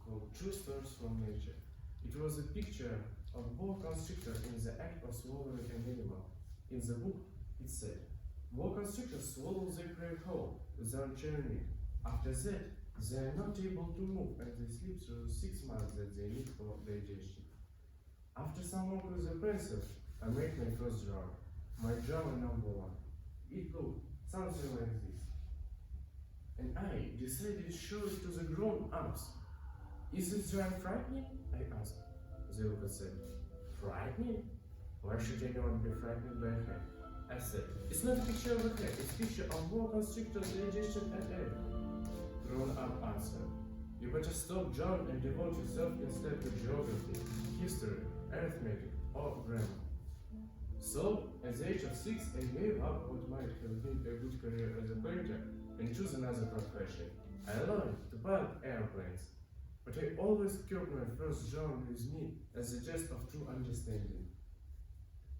called True Stories from Nature. It was a picture of a boa constrictor in the act of swallowing an animal. In the book, it said, boa constrictors swallow their prey whole without churning. After that, they are not able to move and they sleep through 6 months that they need for digestion. After some work with the pencil, I made my first drawing. My drawing number 1. It looked something like this. And I decided to show it to the grown-ups. Is this drawing frightening? I asked. They looked and said, frightening? Why should anyone be frightened by a head? I said, it's not a picture of a head, it's a picture of boa constrictor's digestion and egg. Grown-up answered, you better stop drawing and devote yourself instead to geography, history, arithmetic, or grammar. So, at the age of 6, I gave up what might have been a good career as a painter and chose another profession. I learned to pilot airplanes, but I always kept my first drawing with me as a gest of true understanding.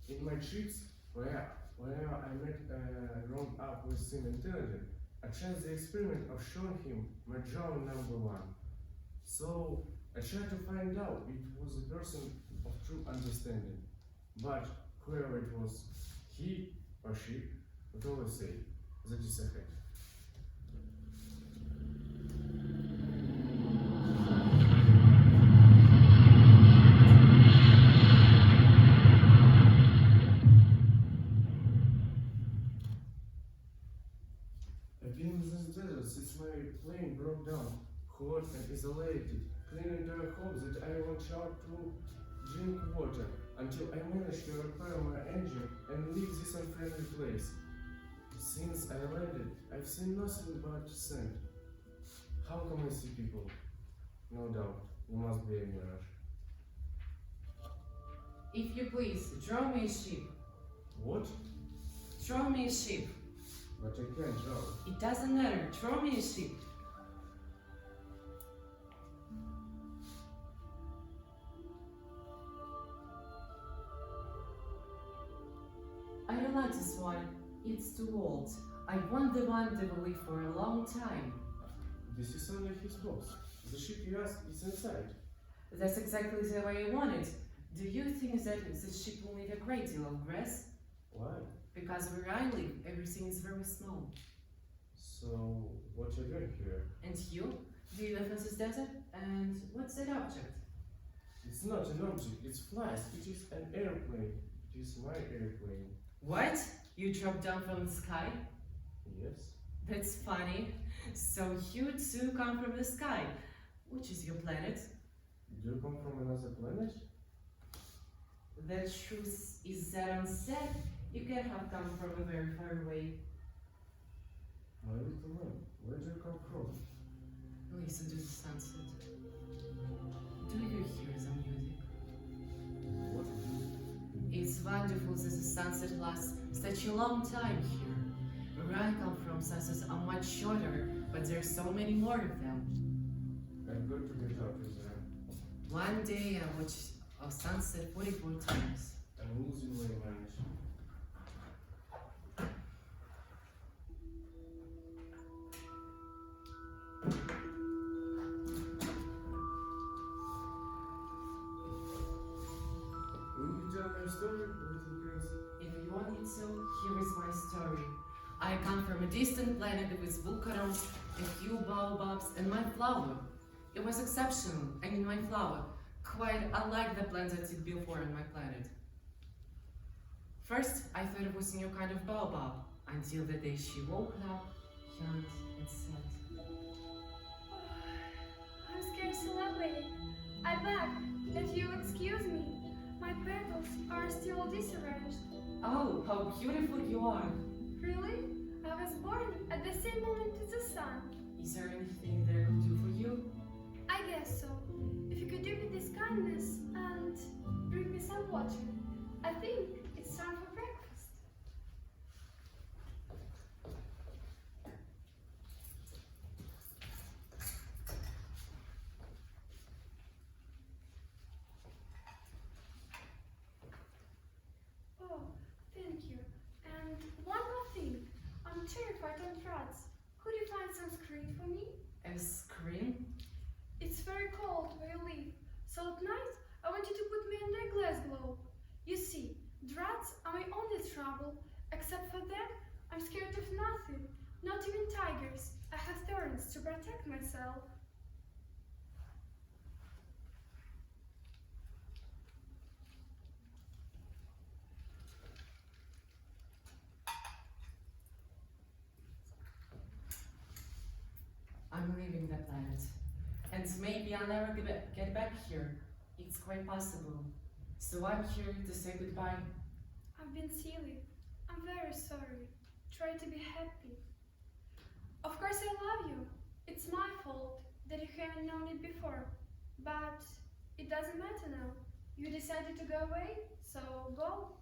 In my trips, where I met a grown-up who seemed intelligent, I tried the experiment of showing him my drawing number 1. So, I tried to find out if it was a person of true understanding. But whoever it was, he or she would always say that it's a head. I've been in this desert since my plane broke down, hot and isolated, clinging to a hope that I won't out to drink water until I managed to repair my engine and leave this unfriendly place. Since I landed, I've seen nothing but sand. How come I see people? No doubt, it must be a mirage. If you please, draw me a sheep. What? Draw me a sheep. But I can't draw. It doesn't matter. Draw me a sheep. I don't like this one. It's too old. I want the one that will live for a long time. This is only his box. The sheep you asked is inside. That's exactly the way I want it. Do you think that the sheep will need a great deal of grass? Why? Because where I live, everything is very small. So, what are you doing here? And you? Do you live in this desert? And what's that object? It's not an object, it flies. It is an airplane. It is my airplane. What? You dropped down from the sky? Yes. That's funny. So you too come from the sky. Which is your planet? Do you come from another planet? The truth is that unsaid, you can't have come from a very far away. My little man, where do you come from? Listen to the sunset. Do you hear the music? What is it? It's wonderful that the sunset lasts such a long time here. Where I come from, sunsets are much shorter, but there are so many more of them. I'm going to get out with them. One day I watched a sunset 44 times. I'm losing my mind. Will you tell me a story, little prince? If you want it so, here is my story. I come from a distant planet with volcanoes, a few baobabs, and my flower. It was exceptional, I mean my flower, quite unlike the plants that it before on my planet. First, I thought it was a new kind of baobab, until the day she woke up, yawned, and said, I'm scared so lovely. I beg that you excuse me. My petals are still disarranged. "Oh, how beautiful you are! Really? I was born at the same moment as the sun. Is there anything that I could do for you?" I guess so. If you could do me this kindness and bring me some water. I think it's time for breakfast. Oh, thank you. And one more thing. I'm terrified of rats. Could you find some screen for me? A screen? It's very cold So at night, I want you to put me under a glass globe. You see, rats are my only trouble. Except for them, I'm scared of nothing. Not even tigers. I have thorns to protect myself. I'm leaving the planet. And maybe I'll never get back here. It's quite possible. So I'm here to say goodbye. I've been silly. I'm very sorry. Try to be happy. Of course I love you. It's my fault that you haven't known it before. But it doesn't matter now. You decided to go away, so go.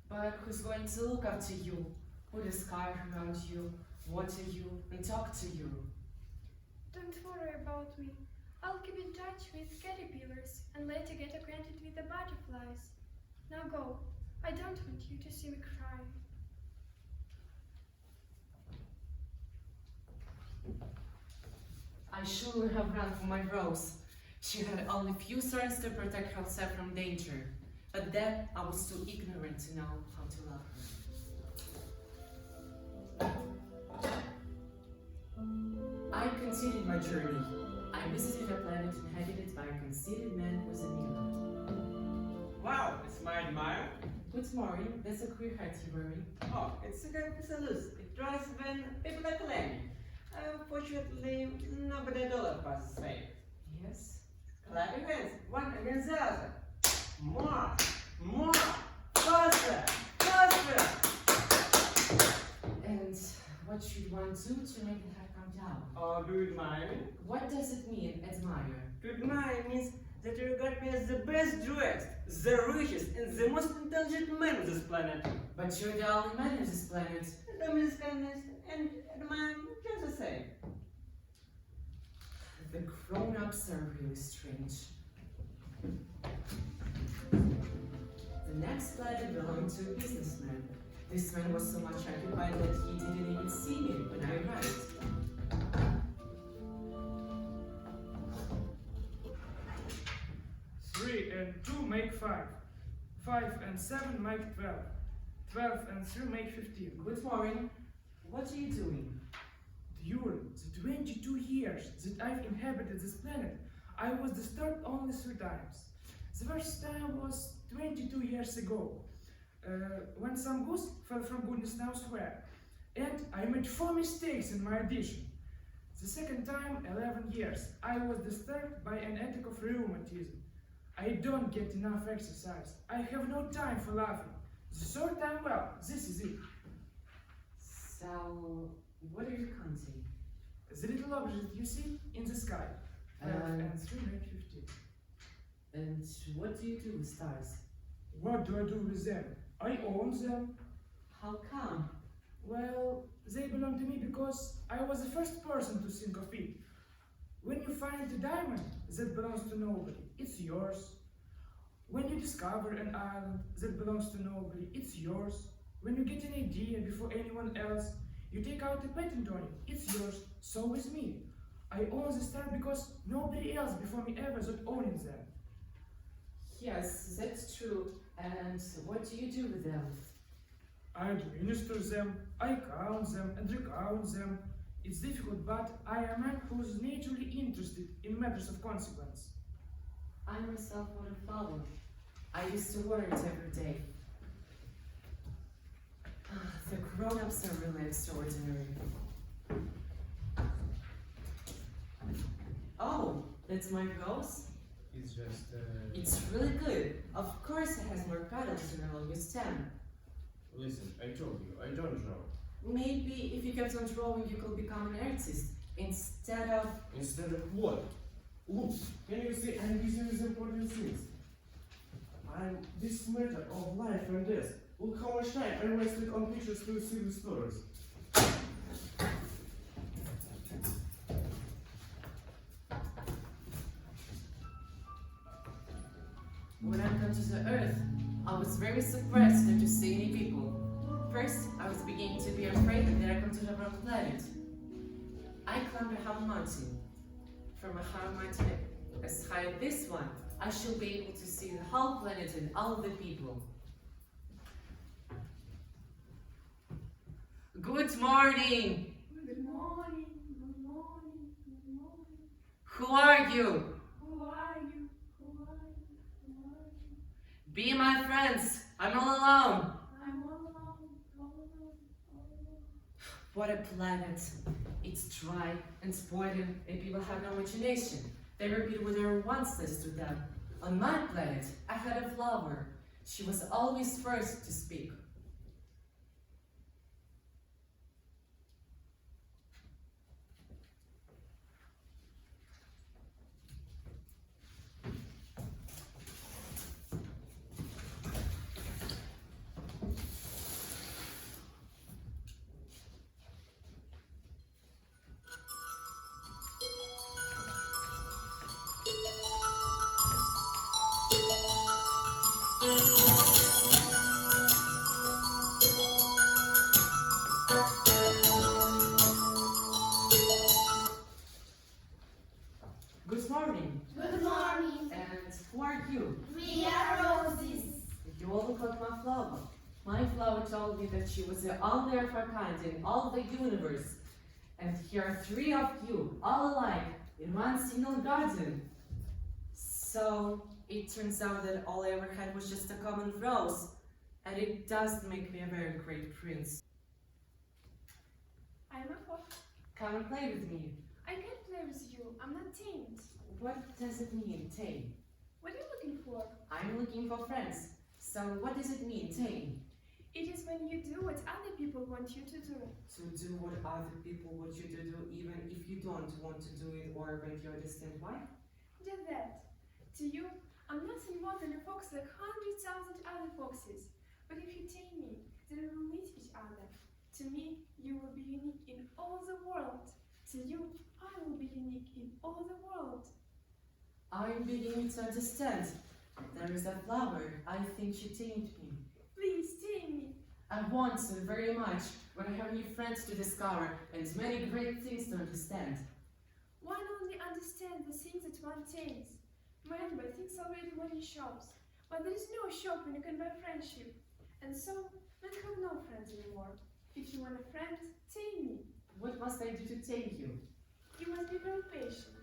But who's going to look after you? Put a sky around you, water you, and talk to you? Don't worry about me. I'll keep in touch with caterpillars and later get acquainted with the butterflies. Now go. I don't want you to see me cry. I shouldn't have run for my rose. She had only few thorns to protect herself from danger. But then I was too ignorant to know how to love her. I continued my journey. I visited a planet inhabited by a conceited man with a mirror. Wow, it's my admirer. Good morning, that's a queer hat you're wearing. Oh, it's a good salute. It drives when people are claiming. Unfortunately, nobody at all passes by. Yes? Clap your hands, one against the other. More, faster, faster. And what should one do to make the hat come down? Oh, do you admire me? What does it mean, admire? To admire means that you regard me as the best dressed, the richest, and the most intelligent man on this planet. But you're the only man on this planet. That means kindness and admire just the same. The grown-ups are really strange. The next planet belonged to a businessman. This man was so much occupied that he didn't even see me when I arrived. 3 and 2 make 5. 5 and 7 make 12. 12 and 3 make 15. Good morning. What are you doing? During the 22 years that I've inhabited this planet, I was disturbed only 3 times. The first time was 22 years ago, when some goose fell from goodness knows where, and I made 4 mistakes in my addition. The second time, 11 years, I was disturbed by an attack of rheumatism. I don't get enough exercise. I have no time for laughing. The third time, well, this is it. So, what are you counting? The little object you see in the sky. 12 and 3 make 15. And what do you do with stars? What do I do with them? I own them. How come? Well, they belong to me because I was the first person to think of it. When you find a diamond that belongs to nobody, it's yours. When you discover an island that belongs to nobody, it's yours. When you get an idea before anyone else, you take out a patent on it, it's yours. So with me. I own the star because nobody else before me ever thought owning them. Yes, that's true. And what do you do with them? I administer them, I count them and recount them. It's difficult, but I am a man who is naturally interested in matters of consequence. I myself water flower. I used to water it every day. The grown-ups are really extraordinary. Oh, that's my rose? It's just. It's really good. Of course it has more petals than a longer stem. Listen, I told you, I don't draw. Maybe if you kept on drawing, you could become an artist instead of. Instead of what? Look, can you see I'm busy with important things? I'm this matter of life and death. Look how much time I wasted on pictures to see the stories. When I got to the earth, I was very surprised not to see any people. First, I was beginning to be afraid that I come to the wrong planet. I climbed a high mountain. From a high mountain as high as this one, I shall be able to see the whole planet and all the people. Good morning! Good morning, good morning, good morning. Who are you? Who are you? Who are you? Who are you? Be my friends. I'm all alone. I'm all alone, all alone, all alone. What a planet. It's dry and spoiled and people have no imagination. They repeat what everyone once says to them. On my planet, I had a flower. She was always first to speak. Good morning. Good morning. And who are you? We are roses. You all look like my flower. My flower told me that she was the only of her kind in all the universe. And here are 3 of you, all alike, in one single garden. So it turns out that all I ever had was just a common rose. And it does make me a very great prince. I'm a fox. Come and play with me. I can't play with you. I'm not tamed. What does it mean, tame? What are you looking for? I'm looking for friends. So what does it mean, tame? It is when you do what other people want you to do. To do what other people want you to do, even if you don't want to do it or when you understand why? Just that. To you, I'm nothing more than a fox like 100,000 other foxes. But if you tame me, then we will meet each other. To me, you will be unique in all the world. To you, I will be unique in all the world. I'm beginning to understand. There is a flower. I think she tamed me. Please tame me. I want to very much, but I have new friends to discover and many great things to understand. One only understands the things that one tames. Man buy things already when he shops. But there is no shop when you can buy friendship. And so, men have no friends anymore. If you want a friend, tame me. What must I do to tame you? You must be very patient.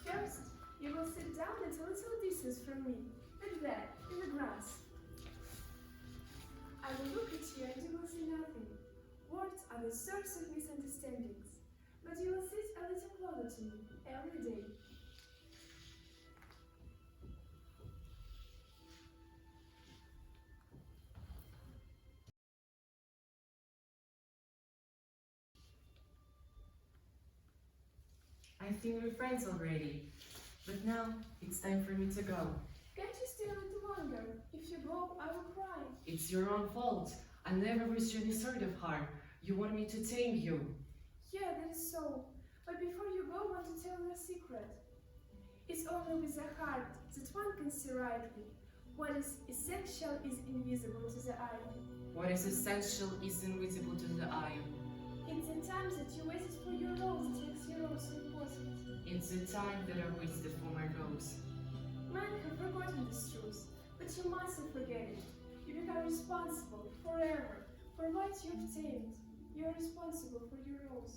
First, you will sit down at a little distance from me, like that, in the grass. I will look at you and you will say nothing. Words are the source of misunderstandings. But you will sit a little closer to me every day. I think we're friends already. But now, it's time for me to go. Can't you stay a little longer? If you go, I will cry. It's your own fault. I never wished you any sort of harm. You want me to tame you. Yeah, that is so. But before you go, I want to tell you a secret. It's only with the heart that one can see rightly. What is essential is invisible to the eye. What is essential is invisible to the eye. It's the time that you waited for your rose that makes your rose so important. It's the time that I wasted for my rose. Men have forgotten this truth, but you mustn't forget it. You become responsible forever for what you've tamed. You're responsible for your rose.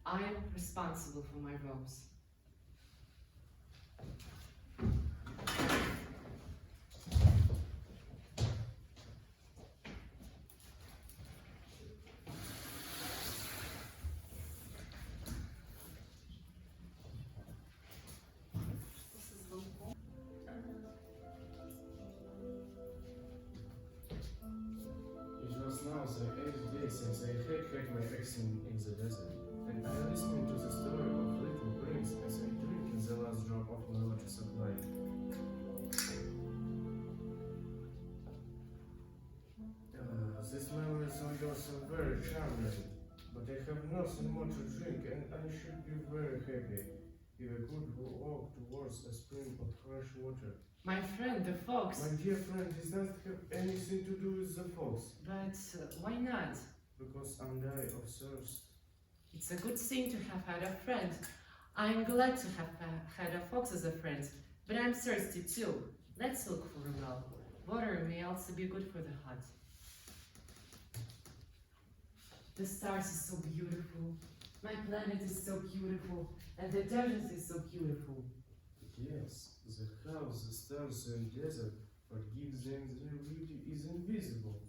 I am responsible for my rose. It was now the 8th day since I had my exit in the desert, and I listened to the story of little prince as I drink the last drop of melodious of life. This memories of yours are very charming, but I have nothing more to drink, and I should be very happy if I could walk towards a spring of fresh water. My friend, the fox. My dear friend, this doesn't have anything to do with the fox, But why not? because I'm dying of thirst. It's a good thing to have had a friend. I'm glad to have had a fox as a friend. But I'm thirsty too. Let's look for a well. Water may also be good for the heart. The stars are so beautiful. My planet is so beautiful. And the desert is so beautiful. Yes, the house, the stars, and desert, what gives them their beauty is invisible.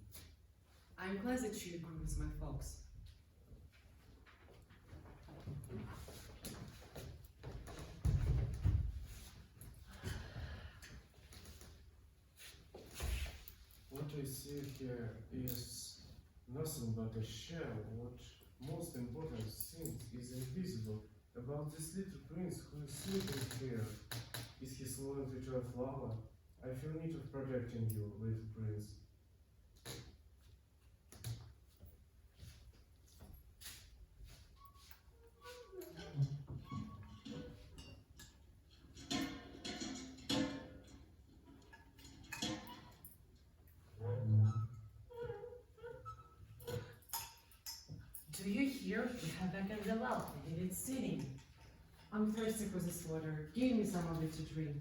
I'm glad that you agree with my folks. What I see here is nothing but a shell. What most important thing is invisible about this little prince who is sleeping here. Is he loyalty to a flower? I feel need of protecting you, little prince. Do you hear? We have back in the well, and it's sitting. I'm thirsty for this water. Give me some of it to drink.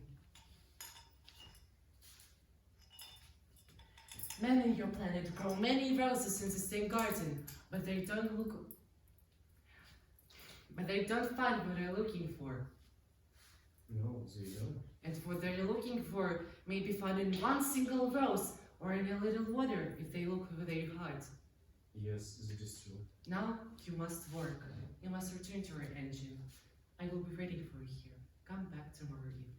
Men in your planet grow many roses in the same garden, but they don't find what they're looking for. No, they don't. And what they're looking for may be found in one single rose or in a little water if they look with their heart. Yes, that is true. Now you must work. You must return to your engine. I will be ready for you here. Come back tomorrow evening.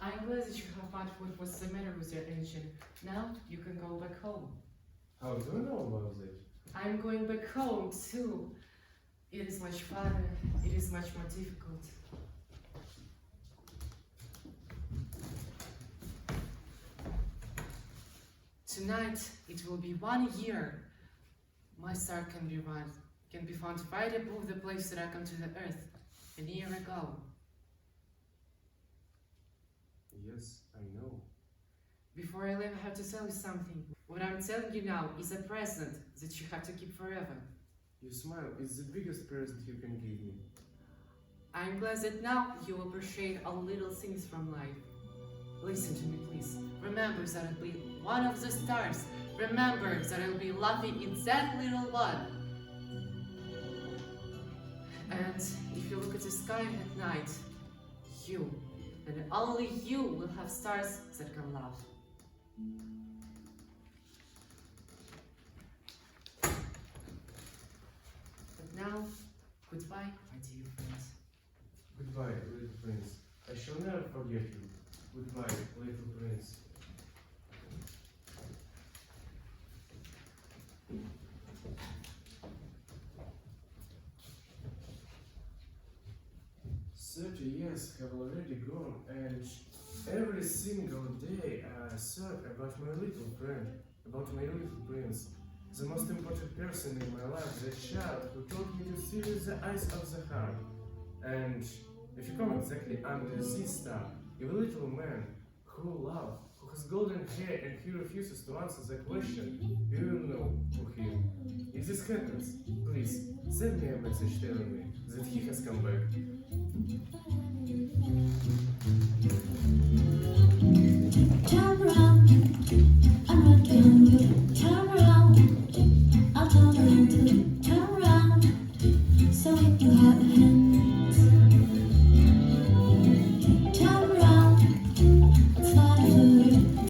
I'm glad that you have found what was the matter with your engine. Now you can go back home. How do you know about that? I'm going back home too. It is much farther. It is much more difficult. Tonight it will be 1 year. My star can be found right above the place that I come to the earth a year ago. Yes, I know. Before I leave, I have to tell you something. What I'm telling you now is a present that you have to keep forever. You smile. It's the biggest present you can give me. I'm glad that now you appreciate all little things from life. Listen to me, please. Remember that I'll be one of the stars. Remember that I'll be laughing in that little one. And if you look at the sky at night, you, and only you, will have stars that can laugh. But now, goodbye, my dear friends. Goodbye, little prince. I shall never forget you. Goodbye, little prince. Years have already gone, and every single day I thought about my little friend, about my little prince, the most important person in my life, the child who taught me to see with the eyes of the heart. And if you come exactly under this star, a little man who loves, who has golden hair, and he refuses to answer the question, you will know who he is. If this happens, please send me a message telling me that he has come back.